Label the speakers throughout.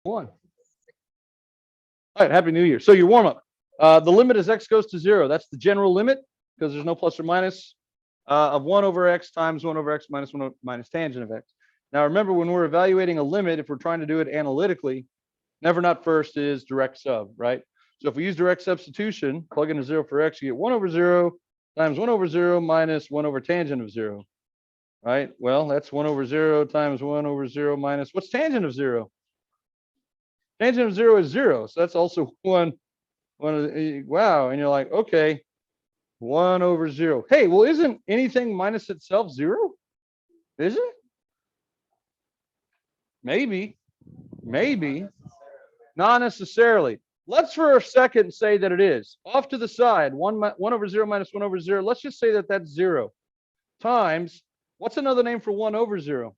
Speaker 1: One. All right, Happy New Year. So your warm-up. The limit as x goes to 0. That's the general limit because there's no plus or minus of 1 over x times 1 over x minus 1 minus tangent of x. Now remember, when we're evaluating a limit, if we're trying to do it analytically, never not first is direct sub, right? So if we use direct substitution, plug in a 0 for x, you get 1 over 0 times 1 over 0 minus 1 over tangent of 0, right? Well, that's 1 over 0 times 1 over 0 minus, what's tangent of 0? Tangent of 0 is 0. So that's also one of the, wow. And you're like, okay, 1 over 0. Hey, well, isn't anything minus itself 0? Is it? Maybe. Not necessarily. Let's for a second say that it is. Off to the side, 1 over 0 minus 1 over 0. Let's just say that that's 0 times, what's another name for 1 over 0?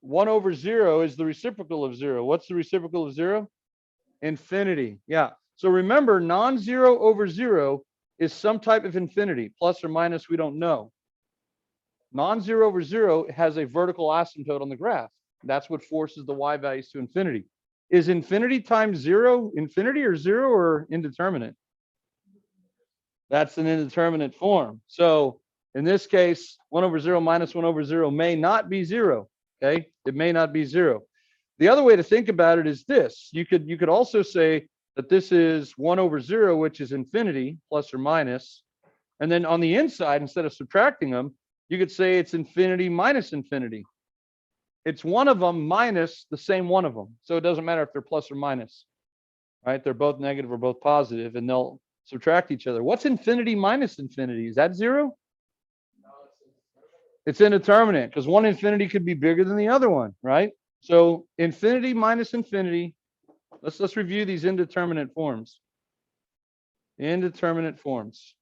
Speaker 1: 1 over 0 is the reciprocal of 0. What's the reciprocal of 0? Infinity. Yeah. So remember, non-zero over 0 is some type of infinity, plus or minus, we don't know. Non-zero over 0 has a vertical asymptote on the graph. That's what forces the y values to infinity. Is infinity times 0 infinity or 0 or indeterminate? That's an indeterminate form. So in this case, 1 over 0 minus 1 over 0 may not be 0. Okay, it may not be 0. The other way to think about it is this. You could also say that this is 1 over 0, which is infinity, plus or minus. And then on the inside, instead of subtracting them, you could say it's infinity minus infinity. It's one of them minus the same one of them. So it doesn't matter if they're plus or minus, right? They're both negative or both positive, and they'll subtract each other. What's infinity minus infinity? Is that 0? It's indeterminate because one infinity could be bigger than the other one, right? So infinity minus infinity. Let's review these indeterminate forms. Indeterminate forms.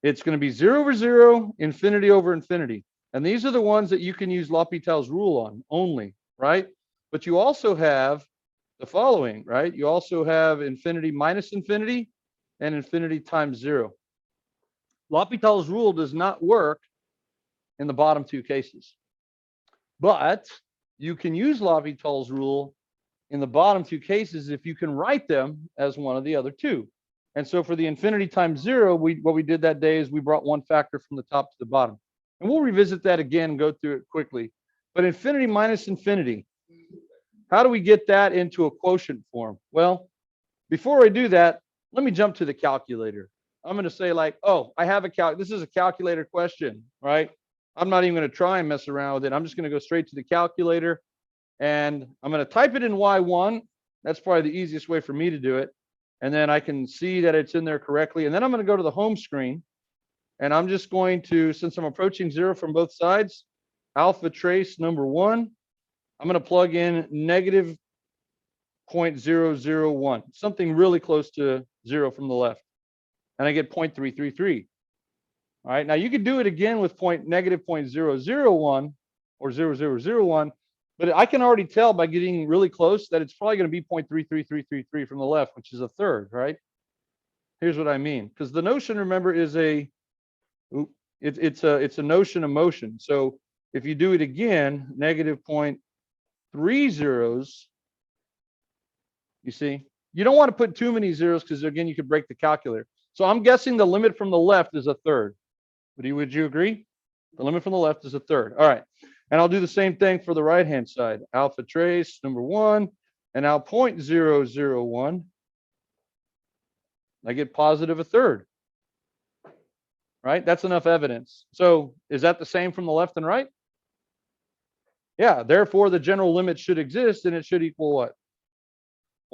Speaker 1: It's going to be 0 over 0, infinity over infinity. And these are the ones that you can use Lopital's rule on only, right? But you also have the following, right? You also have infinity minus infinity and infinity times 0. Lopital's rule does not work in the bottom two cases. But you can use Lopital's rule in the bottom two cases if you can write them as one of the other two. And so for the infinity times 0, what we did that day is we brought one factor from the top to the bottom. And we'll revisit that again and go through it quickly. But infinity minus infinity, how do we get that into a quotient form? Well, before I do that, let me jump to the calculator. I'm going to say like, oh, I have a this is a calculator question, right? I'm not even going to try and mess around with it. I'm just going to go straight to the calculator and I'm going to type it in Y1. That's probably the easiest way for me to do it. And then I can see that it's in there correctly. And then I'm going to go to the home screen and I'm just going to, since I'm approaching 0 from both sides, alpha trace number 1, I'm going to plug in negative 0.001, something really close to 0 from the left. And I get 0.333. All right, now you could do it again with negative 0.001 or 0.0001, but I can already tell by getting really close that it's probably going to be 0.33333 from the left, which is a third, right? Here's what I mean, because the notion, remember, is it's a notion of motion. So if you do it again, negative 0.3 zeros, you see, you don't want to put too many zeros because again, you could break the calculator. So I'm guessing the limit from the left is a third. Would you agree? The limit from the left is a third. All right. And I'll do the same thing for the right-hand side. Alpha trace number 1, and now 0.001. I get positive a third. Right? That's enough evidence. So is that the same from the left and right? Yeah. Therefore, the general limit should exist, and it should equal what?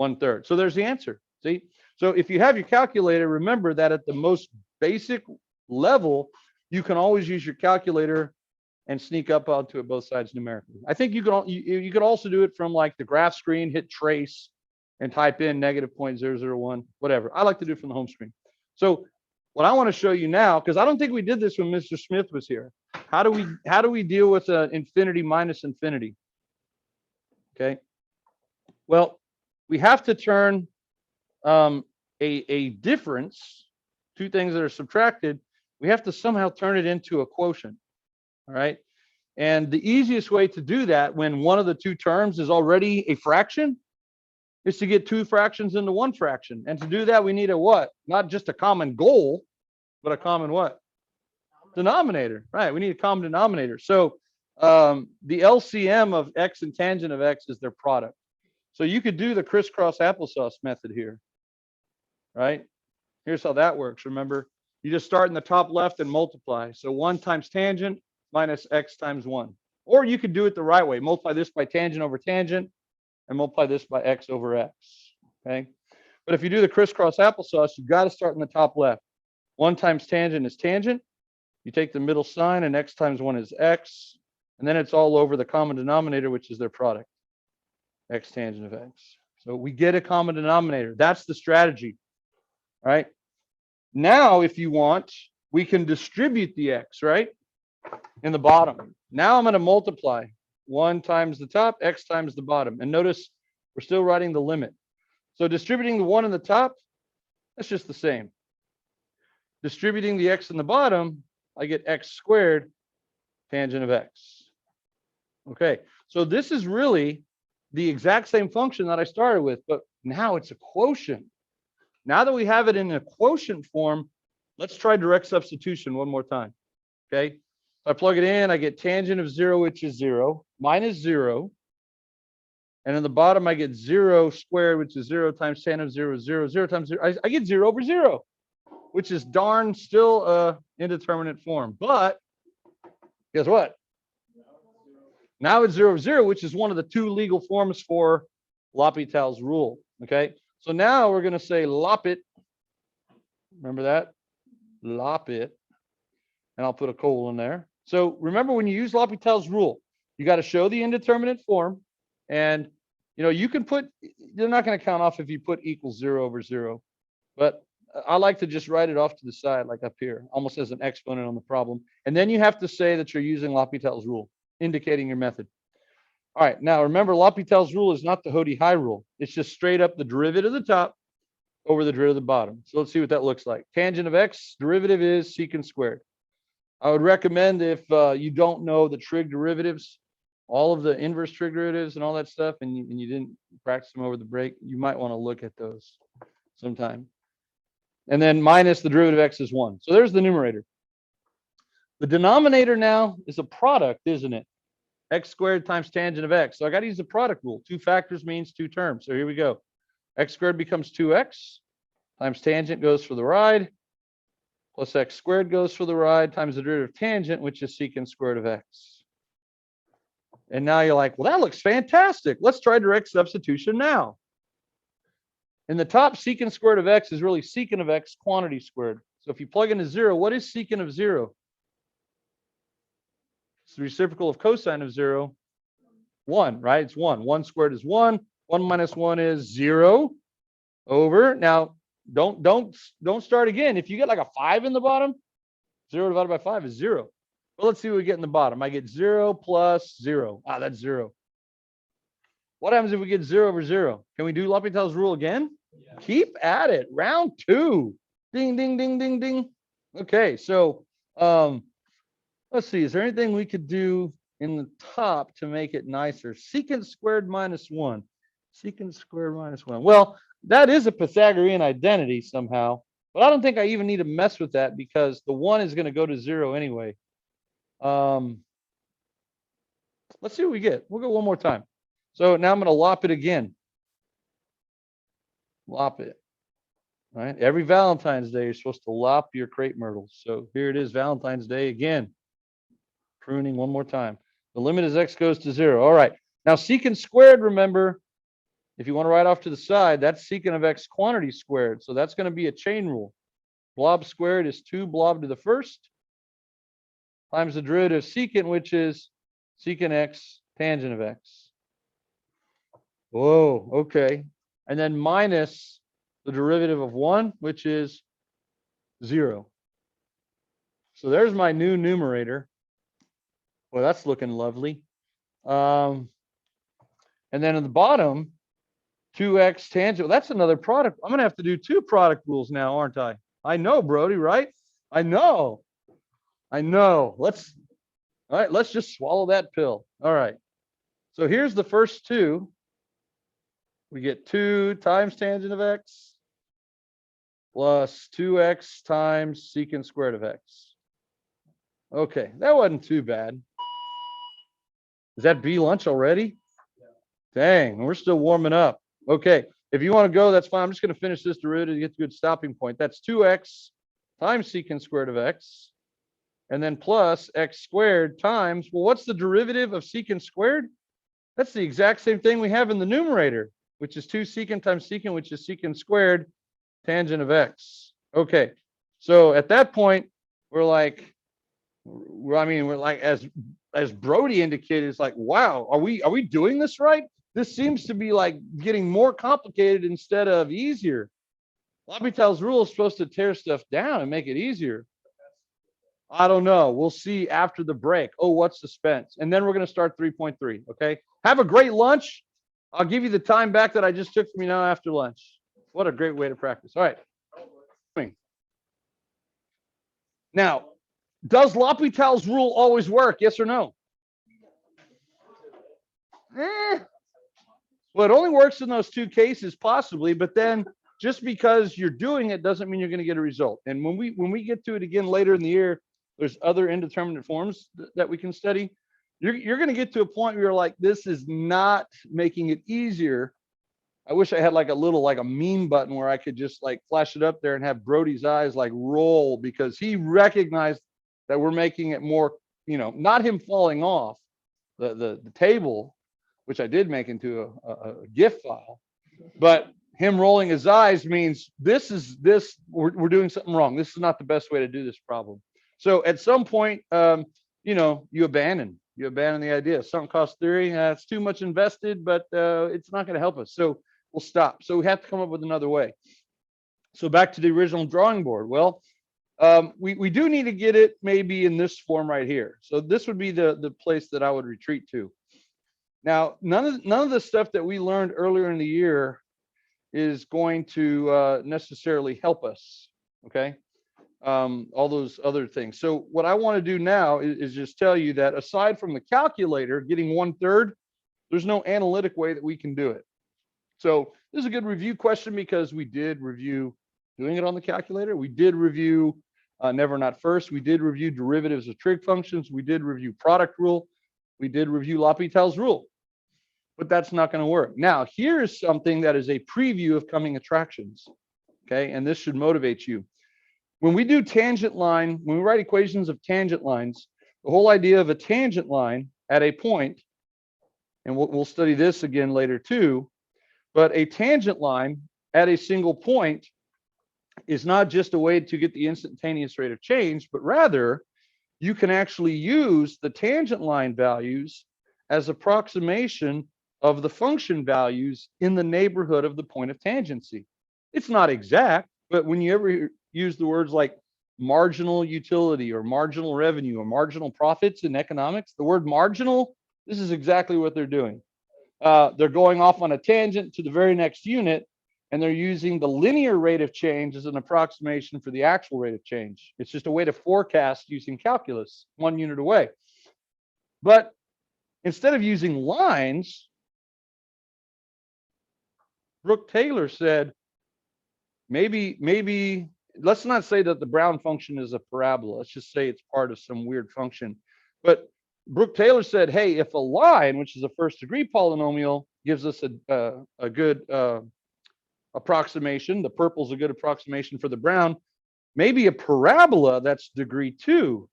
Speaker 1: 1/3. So there's the answer. See? So if you have your calculator, remember that at the most basic level, you can always use your calculator and sneak up onto it both sides numerically. I think you could also do it from like the graph screen, hit trace, and type in negative 0.001, whatever. I like to do it from the home screen. So what I want to show you now, because I don't think we did this when Mr. Smith was here. How do we deal with an infinity minus infinity? Okay. Well, we have to turn a difference, two things that are subtracted, we have to somehow turn it into a quotient. All right. And the easiest way to do that when one of the two terms is already a fraction is to get two fractions into one fraction. And to do that, we need a what? Not just a common goal, but a common what? Denominator, right? We need a common denominator. So the LCM of x and tangent of x is their product. So you could do the crisscross applesauce method here, right? Here's how that works. Remember, you just start in the top left and multiply. So 1 times tangent minus x times 1. Or you could do it the right way. Multiply this by tangent over tangent and multiply this by x over x, okay? But if you do the crisscross applesauce, you've got to start in the top left. 1 times tangent is tangent. You take the middle sign, and x times 1 is x. And then it's all over the common denominator, which is their product, x tangent of x. So we get a common denominator. That's the strategy, right? Now, if you want, we can distribute the x, right, in the bottom. Now I'm going to multiply 1 times the top, x times the bottom. And notice we're still writing the limit. So distributing the 1 in the top, that's just the same. Distributing the x in the bottom, I get x squared tangent of x. Okay, so this is really the exact same function that I started with, but now it's a quotient. Now that we have it in a quotient form, let's try direct substitution one more time. Okay, if I plug it in, I get tangent of 0, which is 0, minus 0. And in the bottom, I get 0 squared, which is 0 times tan of 0 is 0. 0 times 0, I get 0 over 0, which is darn still a indeterminate form. But guess what? Now it's 0 over 0, which is one of the two legal forms for L'Hopital's rule. Okay, so now we're going to say Lopit. Remember that? Lopit. And I'll put a colon there. So remember, when you use L'Hopital's rule, you got to show the indeterminate form. And, you know, you can put, you're not going to count off if you put equals 0 over 0. But I like to just write it off to the side, like up here, almost as an exponent on the problem. And then you have to say that you're using L'Hopital's rule, indicating your method. All right, now remember, L'Hopital's rule is not the Hody-High rule. It's just straight up the derivative of the top over the derivative of the bottom. So let's see what that looks like. Tangent of x, derivative is secant squared. I would recommend, if you don't know the trig derivatives, all of the inverse trig derivatives and all that stuff, and you didn't practice them over the break, you might want to look at those sometime. And then minus the derivative of x is 1. So there's the numerator. The denominator now is a product, isn't it? X squared times tangent of x. So I got to use the product rule. Two factors means two terms. So here we go. X squared becomes 2x times tangent goes for the ride, plus x squared goes for the ride times the derivative of tangent, which is secant squared of x. And now you're like, well, that looks fantastic. Let's try direct substitution now. In the top, secant squared of x is really secant of x quantity squared. So if you plug in a 0, what is secant of 0? It's the reciprocal of cosine of 0, 1, right? It's 1. 1 squared is 1. 1 minus 1 is 0 over. Now, don't start again. If you get like a 5 in the bottom, 0 divided by 5 is 0. Well, let's see what we get in the bottom. I get 0 plus 0. Ah, that's 0. What happens if we get 0 over 0? Can we do L'Hopital's rule again? Yeah. Keep at it. Round 2. Ding, ding, ding, ding, ding. Okay, so let's see. Is there anything we could do in the top to make it nicer? Secant squared minus 1. Secant squared minus 1. Well, that is a Pythagorean identity somehow, but I don't think I even need to mess with that because the 1 is going to go to 0 anyway. Let's see what we get. We'll go one more time. So now I'm going to lop it again. Lop it. All right. Every Valentine's Day, you're supposed to lop your crepe myrtles. So here it is, Valentine's Day again. Pruning one more time. The limit as x goes to 0. All right. Now secant squared, remember, if you want to write off to the side, that's secant of x quantity squared. So that's going to be a chain rule. Blob squared is 2 blob to the first times the derivative of secant, which is secant x tangent of x. Whoa, okay. And then minus the derivative of 1, which is 0. So there's my new numerator. Well, that's looking lovely. And then in the bottom, 2x tangent. Well, that's another product. I'm going to have to do 2 product rules now, aren't I? I know, Brody, right? I know. Let's All right, let's just swallow that pill. All right. So here's the first two. We get 2 times tangent of x plus 2x times secant squared of x. Okay, that wasn't too bad. Is that B lunch already? Dang, we're still warming up. Okay, if you want to go, that's fine. I'm just going to finish this derivative to get to a good stopping point. That's 2x times secant squared of x, and then plus x squared times, well, what's the derivative of secant squared? That's the exact same thing we have in the numerator, which is 2 secant times secant, which is secant squared tangent of x. Okay, so at that point, we're like, as Brody indicated, it's like, wow, are we doing this right? This seems to be like getting more complicated instead of easier. L'Hopital's rule is supposed to tear stuff down and make it easier. I don't know. We'll see after the break. Oh, what's suspense? And then we're going to start 3.3. Okay. Have a great lunch. I'll give you the time back that I just took from you now after lunch. What a great way to practice. All right. Now, does L'Hopital's rule always work? Yes or no? Well, it only works in those 2 cases, possibly, but then just because you're doing it doesn't mean you're going to get a result. And when we get to it again later in the year, there's other indeterminate forms that we can study. You're going to get to a point where you're like, this is not making it easier. I wish I had like a meme button where I could just like flash it up there and have Brody's eyes like roll, because he recognized that we're making it more, not him falling off the table, which I did make into a GIF file, but him rolling his eyes means we're doing something wrong. This is not the best way to do this problem. So at some point, you abandon the idea. Sunk cost theory, it's too much invested, but it's not going to help us. So we'll stop. So we have to come up with another way. So back to the original drawing board. Well, we do need to get it maybe in this form right here. So this would be the place that I would retreat to. Now, none of the stuff that we learned earlier in the year is going to necessarily help us, okay? All those other things. So what I want to do now is just tell you that aside from the calculator getting 1/3, there's no analytic way that we can do it. So this is a good review question because we did review doing it on the calculator. We did review never not first. We did review derivatives of trig functions. We did review product rule. We did review L'Hopital's rule. But that's not going to work. Now, here's something that is a preview of coming attractions, okay? And this should motivate you. When we do tangent line, when we write equations of tangent lines, the whole idea of a tangent line at a point, and we'll study this again later too, but a tangent line at a single point is not just a way to get the instantaneous rate of change, but rather you can actually use the tangent line values as approximation of the function values in the neighborhood of the point of tangency. It's not exact, but when you ever use the words like marginal utility or marginal revenue or marginal profits in economics, the word marginal, this is exactly what they're doing. They're going off on a tangent to the very next unit, and they're using the linear rate of change as an approximation for the actual rate of change. It's just a way to forecast using calculus 1 unit away. But instead of using lines, Brooke Taylor said, maybe let's not say that the Brown function is a parabola. Let's just say it's part of some weird function. But Brooke Taylor said, hey, if a line, which is a first degree polynomial, gives us a good approximation, the purple's a good approximation for the brown, maybe a parabola that's degree 2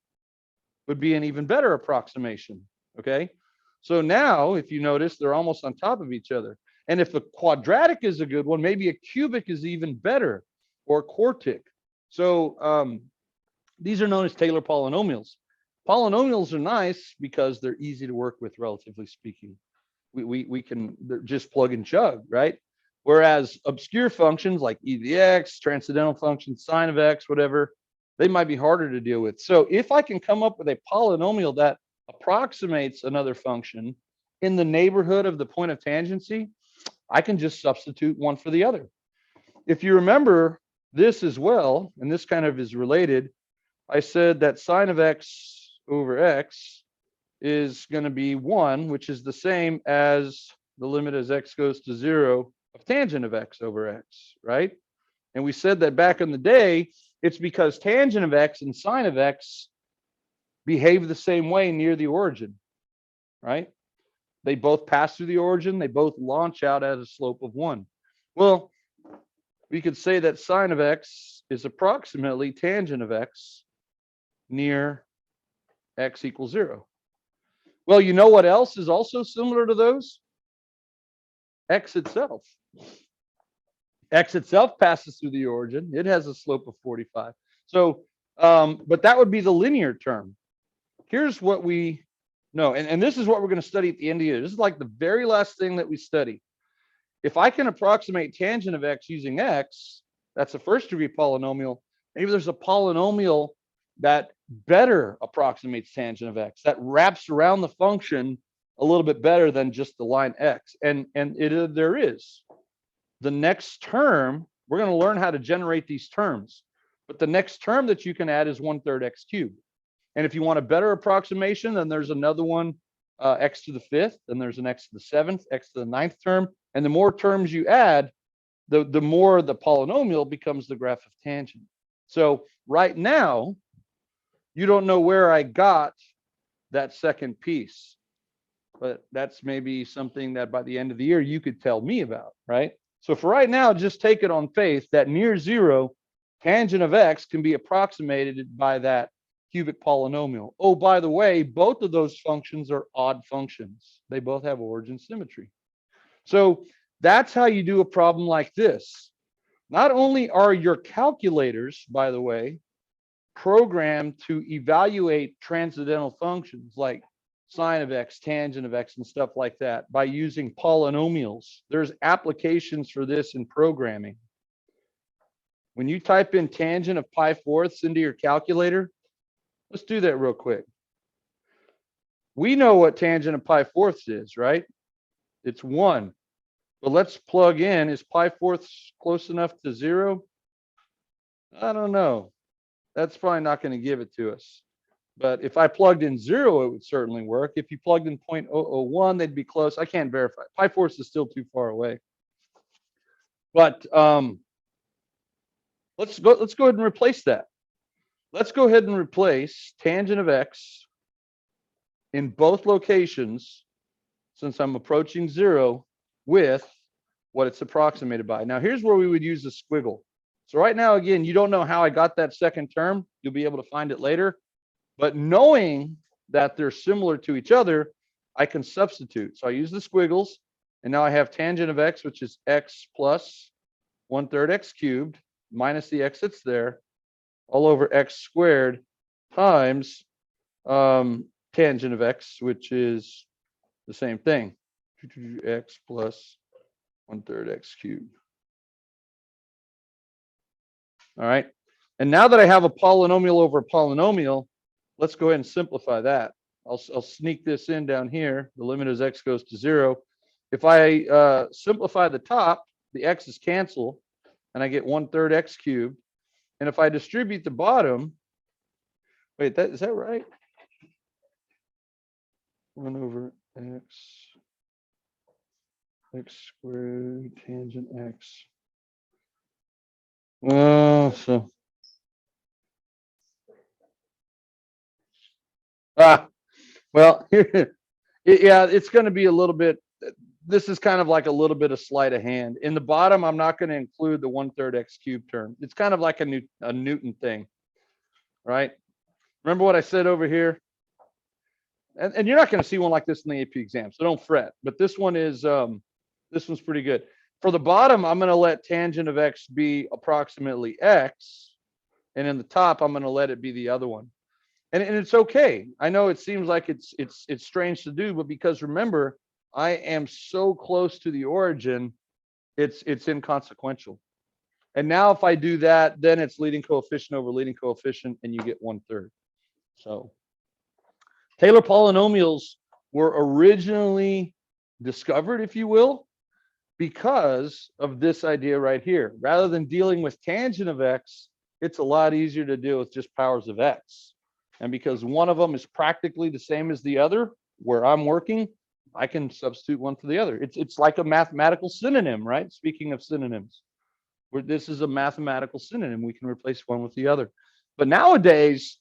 Speaker 1: would be an even better approximation, okay? So now, if you notice, they're almost on top of each other. And if the quadratic is a good one, maybe a cubic is even better, or quartic. So these are known as Taylor polynomials. Polynomials are nice because they're easy to work with, relatively speaking. We can just plug and chug, right? Whereas obscure functions like e to the x, transcendental functions, sine of x, whatever, they might be harder to deal with. So if I can come up with a polynomial that approximates another function in the neighborhood of the point of tangency, I can just substitute one for the other. If you remember this as well, and this kind of is related, I said that sine of x over x is going to be 1, which is the same as the limit as x goes to 0 of tangent of x over x, right? And we said that back in the day, it's because tangent of x and sine of x behave the same way near the origin, right? They both pass through the origin. They both launch out at a slope of 1. Well, we could say that sine of x is approximately tangent of x near x equals 0. Well, you know what else is also similar to those? X itself. X itself passes through the origin. It has a slope of 45. So, but that would be the linear term. Here's what we know, and this is what we're going to study at the end of the year. This is like the very last thing that we study. If I can approximate tangent of x using x, that's a first degree polynomial. Maybe there's a polynomial that better approximates tangent of x, that wraps around the function a little bit better than just the line x. And there is. The next term, we're going to learn how to generate these terms. But the next term that you can add is 1/3 x cubed. And if you want a better approximation, then there's another one, x to the 5th, then there's an x to the 7th, x to the 9th term. And the more terms you add, the more the polynomial becomes the graph of tangent. So right now, you don't know where I got that second piece, but that's maybe something that by the end of the year you could tell me about, right? So for right now, just take it on faith that near 0, tangent of x can be approximated by that cubic polynomial. Oh, by the way, both of those functions are odd functions. They both have origin symmetry. So that's how you do a problem like this. Not only are your calculators, by the way, programmed to evaluate transcendental functions like sine of x, tangent of x, and stuff like that by using polynomials. There's applications for this in programming. When you type in tangent of pi/4 into your calculator, let's do that real quick. We know what tangent of pi/4 is, right? It's 1. But let's plug in, is pi/4 close enough to 0? I don't know. That's probably not going to give it to us. But if I plugged in 0, it would certainly work. If you plugged in 0.001, they'd be close. I can't verify. Pi/4 is still too far away. But let's go ahead and replace that. Let's go ahead and replace tangent of x in both locations, since I'm approaching 0, with what it's approximated by. Now, here's where we would use a squiggle. So right now, again, you don't know how I got that second term. You'll be able to find it later. But knowing that they're similar to each other, I can substitute. So I use the squiggles, and now I have tangent of x, which is x plus 1/3 x cubed minus the x that's there, all over x squared times tangent of x, which is the same thing, x plus 1/3 x cubed. All right. And now that I have a polynomial over a polynomial, let's go ahead and simplify that. I'll sneak this in down here. The limit as x goes to 0. If I simplify the top, the x's cancel, and I get 1/3 x cubed. And if I distribute the bottom, wait, is that right? 1 over x squared tangent x. So well, yeah, it's going to be a little bit. This is kind of like a little bit of sleight of hand. In the bottom, I'm not going to include the 1/3 x cubed term. It's kind of like a Newton thing, right? Remember what I said over here? And you're not going to see one like this in the AP exam, so don't fret. But this one is this one's pretty good. For the bottom, I'm going to let tangent of x be approximately x, and in the top, I'm going to let it be the other one. And it's okay. I know it seems like it's strange to do, but because remember, I am so close to the origin, it's inconsequential. And now if I do that, then it's leading coefficient over leading coefficient, and you get 1/3. So Taylor polynomials were originally discovered, if you will, because of this idea right here. Rather than dealing with tangent of x, it's a lot easier to deal with just powers of x. And because one of them is practically the same as the other, where I'm working, I can substitute one for the other. It's like a mathematical synonym, right? Speaking of synonyms, where this is a mathematical synonym, we can replace one with the other. But nowadays,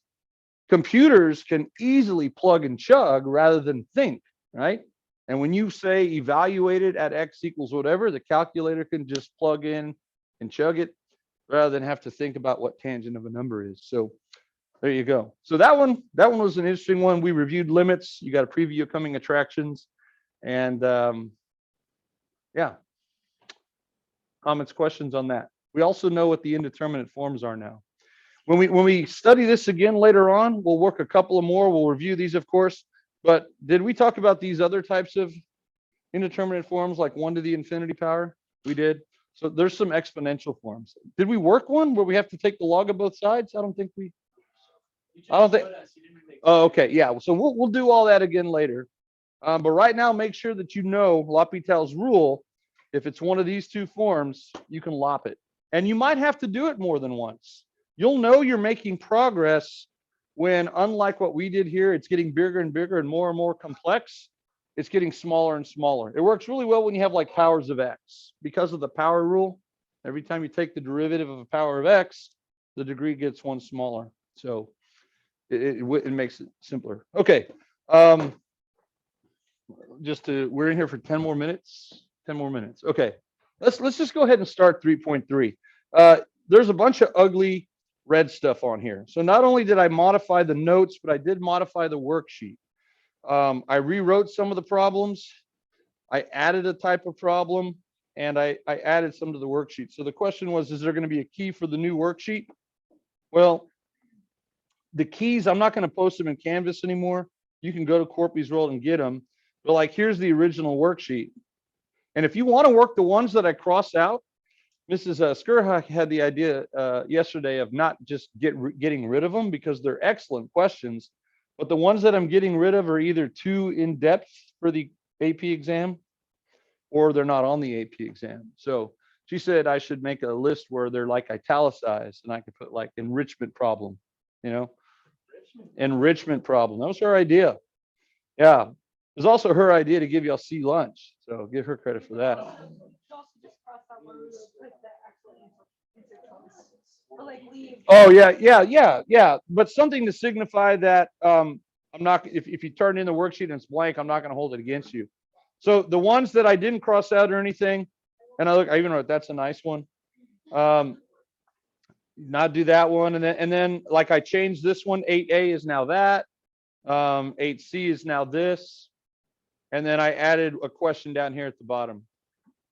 Speaker 1: computers can easily plug and chug rather than think, right? And when you say evaluate it at x equals whatever, the calculator can just plug in and chug it rather than have to think about what tangent of a number is. So there you go. So that one was an interesting one. We reviewed limits. You got a preview of coming attractions, and yeah, comments, questions on that. We also know what the indeterminate forms are now. When we study this again later on, we'll work a couple of more. We'll review these, of course. But did we talk about these other types of indeterminate forms, like 1 to the infinity power? We did. So there's some exponential forms. Did we work one where we have to take the log of both sides? I don't think. Oh, okay. Yeah. So we'll do all that again later. But right now, make sure that you know L'Hopital's rule. If it's one of these two forms, you can lop it. And you might have to do it more than once. You'll know you're making progress when, unlike what we did here, it's getting bigger and bigger and more complex. It's getting smaller and smaller. It works really well when you have like powers of x. Because of the power rule, every time you take the derivative of a power of x, the degree gets one smaller. So it makes it simpler. Okay. We're in here for 10 more minutes. 10 more minutes. Okay. Let's just go ahead and start 3.3. There's a bunch of ugly red stuff on here. So not only did I modify the notes, but I did modify the worksheet. I rewrote some of the problems. I added a type of problem, and I added some to the worksheet. So the question was, is there going to be a key for the new worksheet? Well, the keys, I'm not going to post them in Canvas anymore. You can go to Corpy's World and get them. But like, here's the original worksheet. And if you want to work the ones that I cross out, Mrs. Skurhak had the idea yesterday of not just getting rid of them, because they're excellent questions. But the ones that I'm getting rid of are either too in depth for the AP exam, or they're not on the AP exam. So she said I should make a list where they're like italicized, and I could put like enrichment problem, enrichment problem. That was her idea. Yeah. It was also her idea to give y'all C lunch. So give her credit for that. Oh yeah. But something to signify that I'm not, if you turn in the worksheet and it's blank, I'm not going to hold it against you. So the ones that I didn't cross out or anything, and I even wrote, that's a nice one. Not do that one, and then like I changed this one. 8A is now that. 8C is now this, and then I added a question down here at the bottom.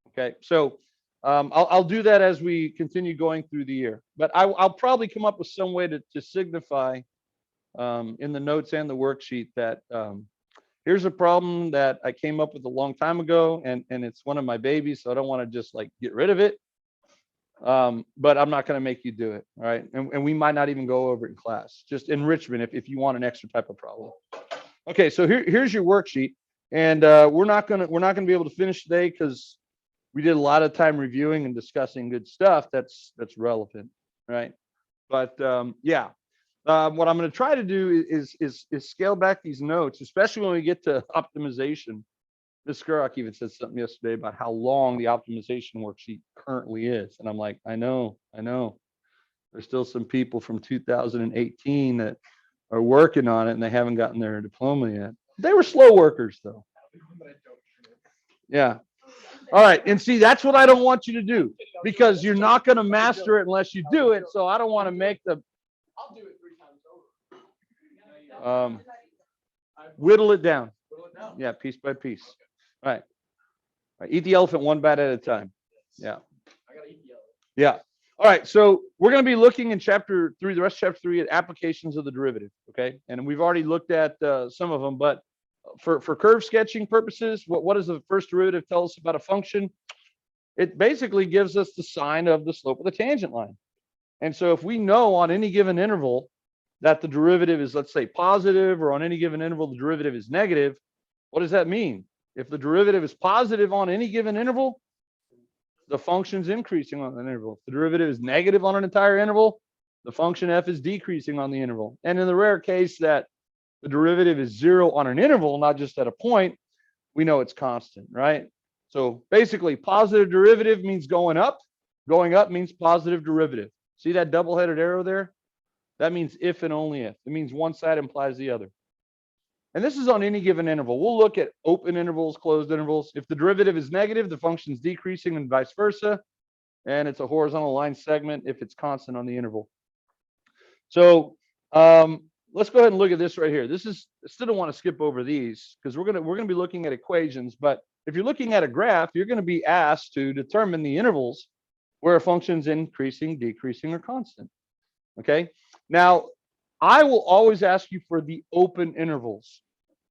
Speaker 1: Okay, so I'll do that as we continue going through the year, but I'll probably come up with some way to signify in the notes and the worksheet that here's a problem that I came up with a long time ago, and it's one of my babies, so I don't want to just like get rid of it. But I'm not going to make you do it. All right. And we might not even go over it in class, just enrichment if you want an extra type of problem. Okay. So here's your worksheet, and we're not going to be able to finish today because we did a lot of time reviewing and discussing good stuff that's relevant. Right. But yeah, what I'm going to try to do is scale back these notes, especially when we get to optimization. Ms. Skurrock even said something yesterday about how long the optimization worksheet currently is. And I'm like, I know. There's still some people from 2018 that are working on it and they haven't gotten their diploma yet. They were slow workers though. Yeah. All right. And see, that's what I don't want you to do, because you're not going to master it unless you do it. So I don't want to make the. I'll do it 3 times over. Whittle it down. Yeah, piece by piece. All right. Eat the elephant one bite at a time. Yeah. I gotta eat the elephant. Yeah. All right. So we're going to be looking in chapter 3, the rest of chapter 3, at applications of the derivative. Okay. And we've already looked at some of them, but for curve sketching purposes, what does the first derivative tell us about a function? It basically gives us the sign of the slope of the tangent line. And so if we know on any given interval that the derivative is, let's say, positive, or on any given interval the derivative is negative, what does that mean? If the derivative is positive on any given interval, the function's increasing on an interval. If the derivative is negative on an entire interval, the function f is decreasing on the interval. And in the rare case that the derivative is 0 on an interval, not just at a point, we know it's constant, right? So basically, positive derivative means going up. Going up means positive derivative. See that double-headed arrow there? That means if and only if. It means one side implies the other. And this is on any given interval. We'll look at open intervals, closed intervals. If the derivative is negative, the function's decreasing and vice versa. And it's a horizontal line segment if it's constant on the interval. So let's go ahead and look at this right here. This is, I still don't want to skip over these because we're gonna be looking at equations. But if you're looking at a graph, you're going to be asked to determine the intervals where a function's increasing, decreasing, or constant. Okay. Now, I will always ask you for the open intervals.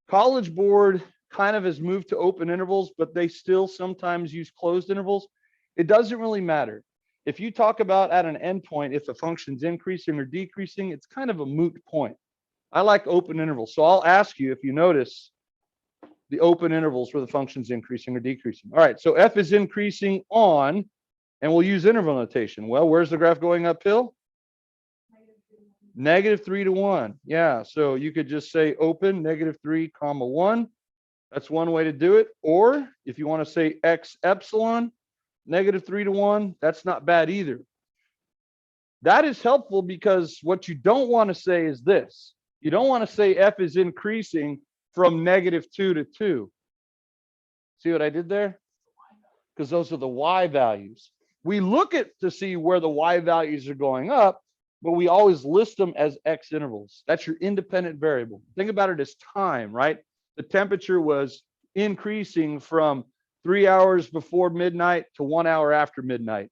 Speaker 1: College Board kind of has moved to open intervals, but they still sometimes use closed intervals. It doesn't really matter. If you talk about at an endpoint, if the function's increasing or decreasing, it's kind of a moot point. I like open intervals. So I'll ask you if you notice the open intervals where the function's increasing or decreasing. All right, so f is increasing on, and we'll use interval notation. Well, where's the graph going uphill? -3 to 1. Yeah, so you could just say open -3, 1. That's one way to do it. Or if you want to say x epsilon, -3 to 1, that's not bad either. That is helpful because what you don't want to say is this. You don't want to say f is increasing from -2 to 2. See what I did there? Because those are the y values. We look at to see where the y values are going up, but we always list them as x intervals. That's your independent variable. Think about it as time, right? The temperature was increasing from 3 hours before midnight to 1 hour after midnight,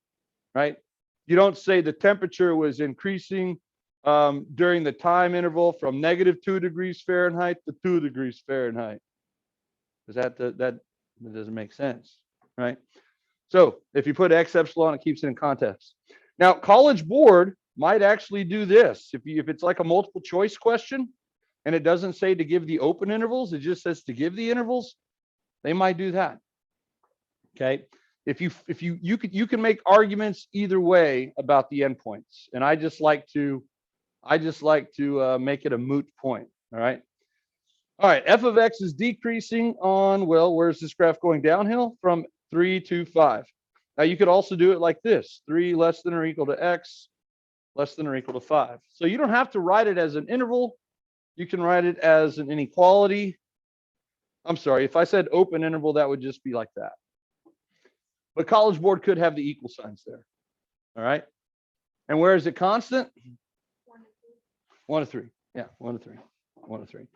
Speaker 1: right? You don't say the temperature was increasing during the time interval from -2 degrees Fahrenheit to 2 degrees Fahrenheit. Because that doesn't make sense, right? So if you put x epsilon, it keeps it in context. Now, College Board might actually do this. If it's like a multiple choice question and it doesn't say to give the open intervals, it just says to give the intervals, they might do that. Okay. You can make arguments either way about the endpoints, and I just like to make it a moot point. All right. All right. F of x is decreasing on, well, where's this graph going downhill? From 3 to 5. Now you could also do it like this: 3 less than or equal to x less than or equal to 5. So you don't have to write it as an interval. You can write it as an inequality. I'm sorry, if I said open interval, that would just be like that. But College Board could have the equal signs there. All right. And where is it constant? 1 to 3. Yeah, 1 to 3. 1 to 3.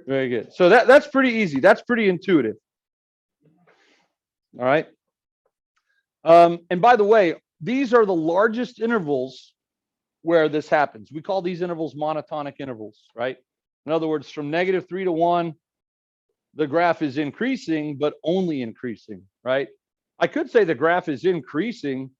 Speaker 1: Very good. So that's pretty easy. That's pretty intuitive. All right. And by the way, these are the largest intervals where this happens. We call these intervals monotonic intervals, right? In other words, from -3 to 1, the graph is increasing, but only increasing, right? I could say the graph is increasing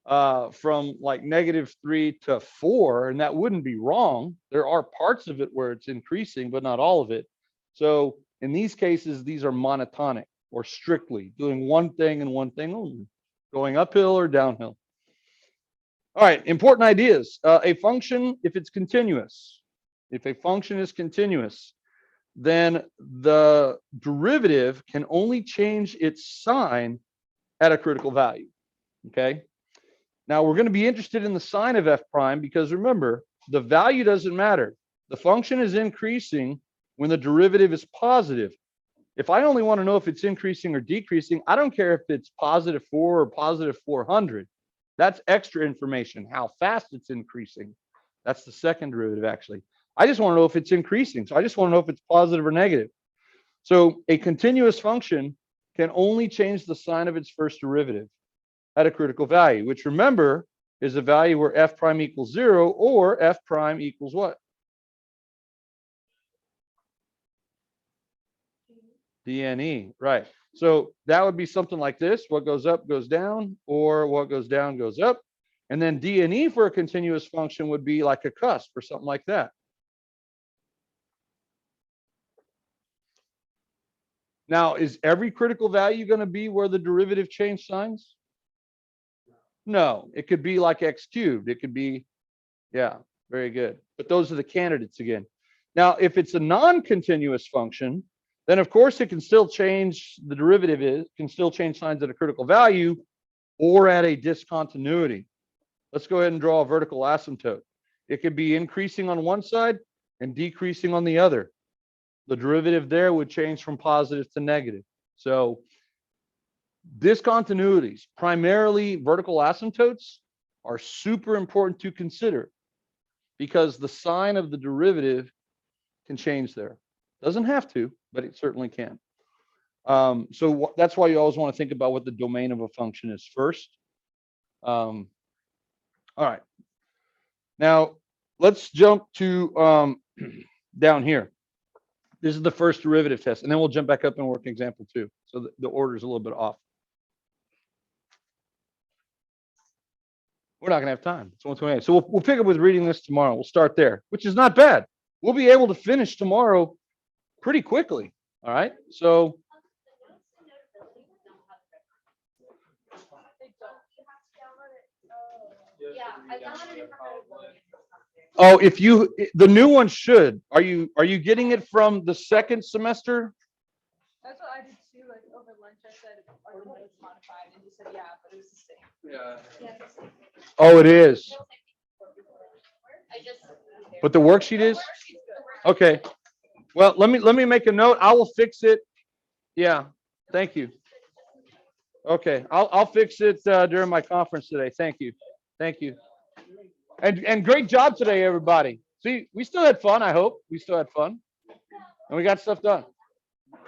Speaker 1: from like -3 to 4, and that wouldn't be wrong. There are parts of it where it's increasing, but not all of it. So in these cases, these are monotonic or strictly doing one thing and one thing only, going uphill or downhill. All right, important ideas. A function, if it's continuous, if a function is continuous, then the derivative can only change its sign at a critical value. Okay. Now we're going to be interested in the sign of f prime because remember, the value doesn't matter. The function is increasing when the derivative is positive. If I only want to know if it's increasing or decreasing, I don't care if it's +4 or +400. That's extra information. How fast it's increasing. That's the second derivative, actually. I just want to know if it's increasing. So I just want to know if it's positive or negative. So a continuous function can only change the sign of its first derivative at a critical value, which remember is a value where f prime equals 0 or f prime equals what? dne, right. So that would be something like this: what goes up goes down, or what goes down goes up. And then dne for a continuous function would be like a cusp or something like that. Now, is every critical value going to be where the derivative change signs? No, it could be like x cubed. It could be Yeah, very good. But those are the candidates again. Now, if it's a non-continuous function, then of course it can still change, the derivative can still change signs at a critical value or at a discontinuity. Let's go ahead and draw a vertical asymptote. It could be increasing on one side and decreasing on the other. The derivative there would change from positive to negative. So discontinuities, primarily vertical asymptotes, are super important to consider because the sign of the derivative can change there. Doesn't have to, but it certainly can. So that's why you always want to think about what the domain of a function is first. All right. Now let's jump to down here. This is the first derivative test, and then we'll jump back up and work example 2. So the order is a little bit off. We're not going to have time. It's 1:28. So we'll pick up with reading this tomorrow. We'll start there, which is not bad. We'll be able to finish tomorrow pretty quickly. All right. So oh, if you, the new one should. Are you getting it from the second semester?
Speaker 2: That's what I did too. Like over lunch, I said, "Are the notes modified?" And you said, "Yeah, but it was the same." Yeah.
Speaker 1: Oh, it is. But the worksheet is? Okay. Well, let me make a note. I will fix it. Yeah. Thank you. Okay. I'll fix it during my conference today. Thank you. Thank you. And great job today, everybody. See, we still had fun, I hope. We still had fun. And we got stuff done.